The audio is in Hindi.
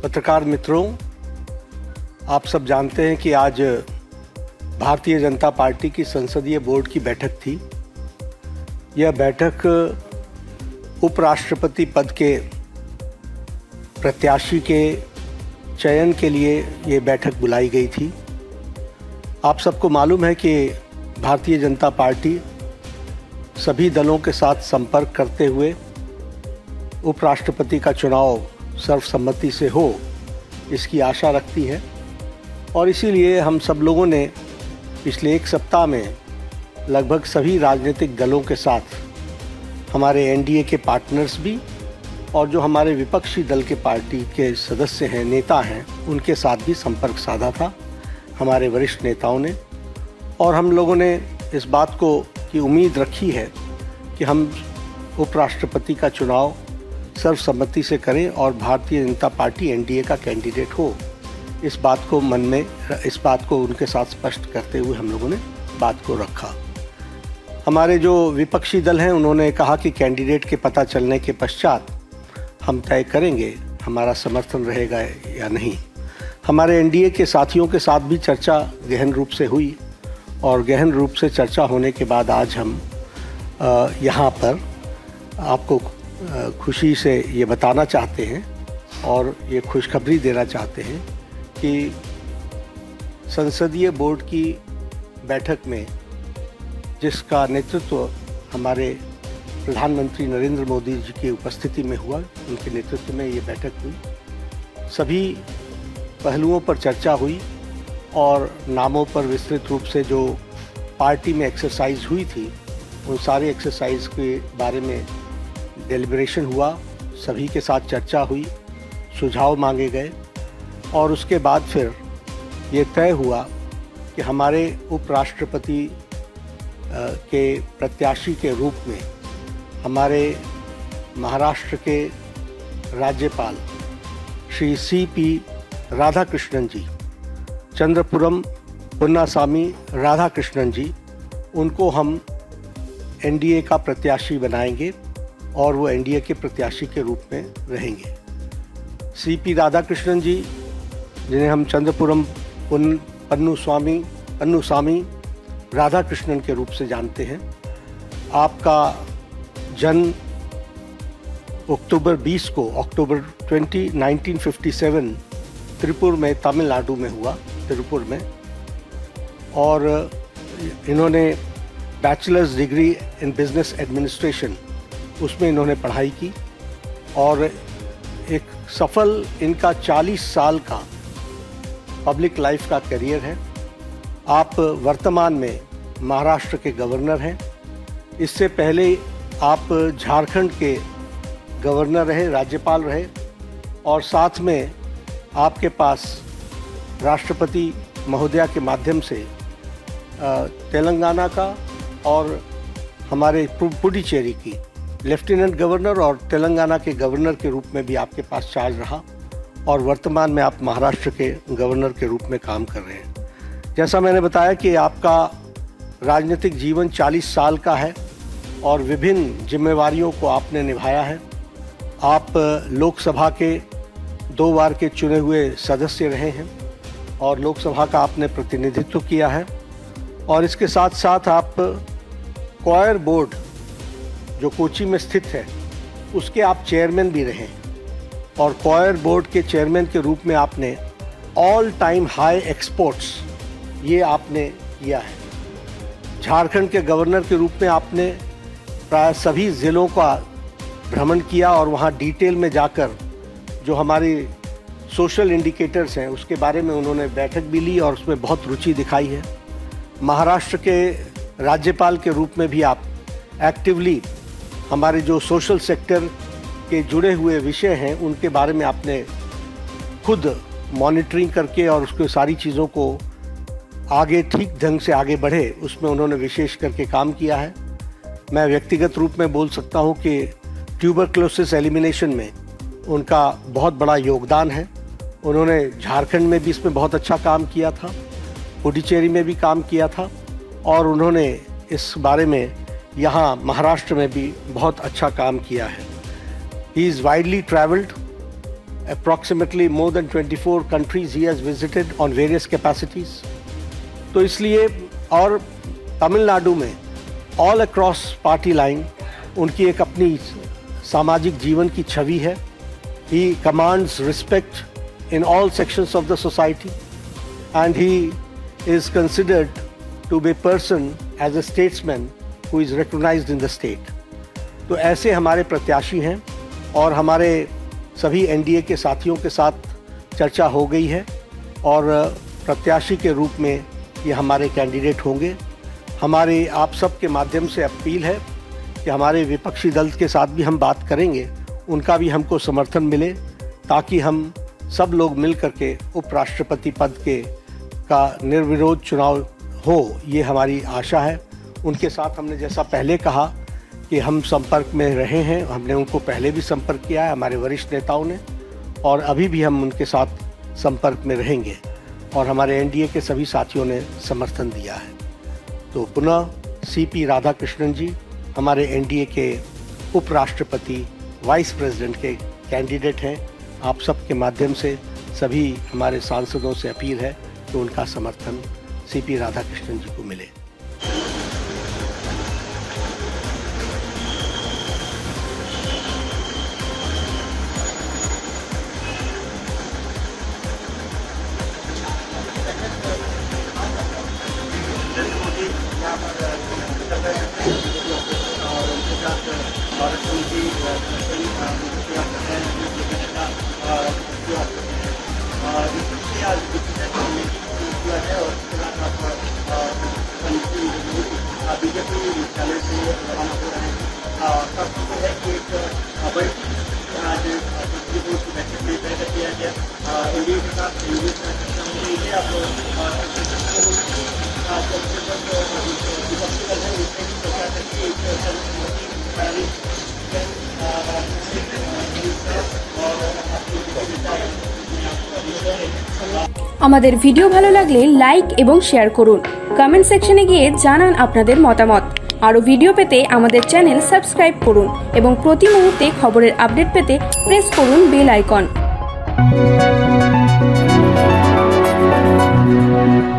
पत्रकार मित्रों, आप सब जानते हैं कि आज भारतीय जनता पार्टी की संसदीय बोर्ड की बैठक थी। यह बैठक उपराष्ट्रपति पद के प्रत्याशी के चयन के लिए ये बैठक बुलाई गई थी। आप सबको मालूम है कि भारतीय जनता पार्टी सभी दलों के साथ संपर्क करते हुए उपराष्ट्रपति का चुनाव सर्वसम्मति से हो, इसकी आशा रखती है। और इसीलिए हम सब लोगों ने पिछले एक सप्ताह में लगभग सभी राजनीतिक दलों के साथ, हमारे एनडीए के पार्टनर्स भी और जो हमारे विपक्षी दल के पार्टी के सदस्य हैं, नेता हैं, उनके साथ भी संपर्क साधा था हमारे वरिष्ठ नेताओं ने। और हम लोगों ने इस बात को की उम्मीद रखी है कि हम उपराष्ट्रपति का चुनाव सर्वसम्मति से करें और भारतीय जनता पार्टी एनडीए का कैंडिडेट हो। इस बात को उनके साथ स्पष्ट करते हुए हम लोगों ने बात को रखा। हमारे जो विपक्षी दल हैं, उन्होंने कहा कि कैंडिडेट के पता चलने के पश्चात हम तय करेंगे हमारा समर्थन रहेगा या नहीं। हमारे एनडीए के साथियों के साथ भी चर्चा गहन रूप से हुई और गहन रूप से चर्चा होने के बाद आज हम यहाँ पर आपको खुशी से ये बताना चाहते हैं और ये खुशखबरी देना चाहते हैं कि संसदीय बोर्ड की बैठक में जिसका नेतृत्व हमारे प्रधानमंत्री नरेंद्र मोदी जी की उपस्थिति में हुआ, उनके नेतृत्व में ये बैठक हुई। सभी पहलुओं पर चर्चा हुई और नामों पर विस्तृत रूप से जो पार्टी में एक्सरसाइज हुई थी, उन सारे एक्सरसाइज के बारे में डेलिब्रेशन हुआ, सभी के साथ चर्चा हुई, सुझाव मांगे गए और उसके बाद फिर ये तय हुआ कि हमारे उपराष्ट्रपति के प्रत्याशी के रूप में हमारे महाराष्ट्र के राज्यपाल श्री सीपी राधाकृष्णन जी, चंद्रपुरम पुन्नास्वामी राधाकृष्णन जी, उनको हम एनडीए का प्रत्याशी बनाएंगे और वो एनडीए के प्रत्याशी के रूप में रहेंगे। सीपी राधाकृष्णन जी, जिन्हें हम चंद्रपुरम पन्नुसामी राधाकृष्णन के रूप से जानते हैं, आपका जन्म अक्टूबर 20 को, अक्टूबर 20, 1957 त्रिपुर में, तमिलनाडु में हुआ, त्रिपुर में। और इन्होंने bachelors degree in business administration, उसमें इन्होंने पढ़ाई की और एक सफल इनका 40 साल का पब्लिक लाइफ का करियर है। आप वर्तमान में महाराष्ट्र के गवर्नर हैं। इससे पहले आप झारखंड के गवर्नर रहे, राज्यपाल रहे और साथ में आपके पास राष्ट्रपति महोदया के माध्यम से तेलंगाना का और हमारे पुडुचेरी की लेफ्टिनेंट गवर्नर और तेलंगाना के गवर्नर के रूप में भी आपके पास चार्ज रहा और वर्तमान में आप महाराष्ट्र के गवर्नर के रूप में काम कर रहे हैं। जैसा मैंने बताया कि आपका राजनीतिक जीवन 40 साल का है और विभिन्न जिम्मेवारियों को आपने निभाया है। आप लोकसभा के 2 बार के चुने हुए सदस्य रहे हैं और लोकसभा का आपने प्रतिनिधित्व किया है और इसके साथ साथ आप क्वायर बोर्ड जो कोची में स्थित है, उसके आप चेयरमैन भी रहे और क्वायर बोर्ड के चेयरमैन के रूप में आपने ऑल टाइम हाई एक्सपोर्ट्स ये आपने किया है। झारखंड के गवर्नर के रूप में आपने प्राय सभी ज़िलों का भ्रमण किया और वहाँ डिटेल में जाकर जो हमारी सोशल इंडिकेटर्स हैं उसके बारे में उन्होंने बैठक भी ली और उसमें बहुत रुचि दिखाई है। महाराष्ट्र के राज्यपाल के रूप में भी आप एक्टिवली हमारे जो सोशल सेक्टर के जुड़े हुए विषय हैं उनके बारे में आपने खुद मॉनिटरिंग करके और उसके सारी चीज़ों को आगे ठीक ढंग से आगे बढ़े, उसमें उन्होंने विशेष करके काम किया है। मैं व्यक्तिगत रूप में बोल सकता हूं कि ट्यूबरक्लोसिस एलिमिनेशन में उनका बहुत बड़ा योगदान है। उन्होंने झारखंड में भी इसमें बहुत अच्छा काम किया था, पुडुचेरी में भी काम किया था और उन्होंने इस बारे में यहाँ महाराष्ट्र में भी बहुत अच्छा काम किया है। He is widely travelled approximately more than 24 countries he has visited on various capacities. तो इसलिए और तमिलनाडु में ऑल अक्रॉस पार्टी लाइन उनकी एक अपनी सामाजिक जीवन की छवि है. He commands respect in all sections of the society and he is considered to be a person as a statesman who is recognized in the state. तो ऐसे हमारे प्रत्याशी हैं और हमारे सभी एनडीए के साथियों के साथ चर्चा हो गई है और प्रत्याशी के रूप में ये हमारे कैंडिडेट होंगे. हमारे आप सब के माध्यम से अपील है कि हमारे विपक्षी दल के साथ भी हम बात करेंगे, उनका भी हमको समर्थन मिले ताकि हम सब लोग मिल करके उपराष्ट्रपति पद के का निर्विरोध चुनाव हो, ये हमारी आशा है. उनके साथ हमने जैसा पहले कहा कि हम संपर्क में रहे हैं, हमने उनको पहले भी संपर्क किया है हमारे वरिष्ठ नेताओं ने, और अभी भी हम उनके साथ संपर्क में रहेंगे और हमारे एनडीए के सभी साथियों ने समर्थन दिया है. तो पुनः सीपी राधाकृष्णन जी हमारे एनडीए के उपराष्ट्रपति वाइस प्रेसिडेंट के कैंडिडेट हैं. आप सबके माध्यम से सभी हमारे सांसदों से अपील है कि उनका समर्थन सीपी राधाकृष्णन जी को मिले. আমাদের ভিডিও ভালো লাগলে লাইক এবং শেয়ার করুন. কমেন্ট সেকশনে গিয়ে জানান আপনাদের মতামত. আরও ভিডিও পেতে আমাদের চ্যানেল সাবস্ক্রাইব করুন এবং প্রতি মুহূর্তে খবরের আপডেট পেতে প্রেস করুন বেল আইকন.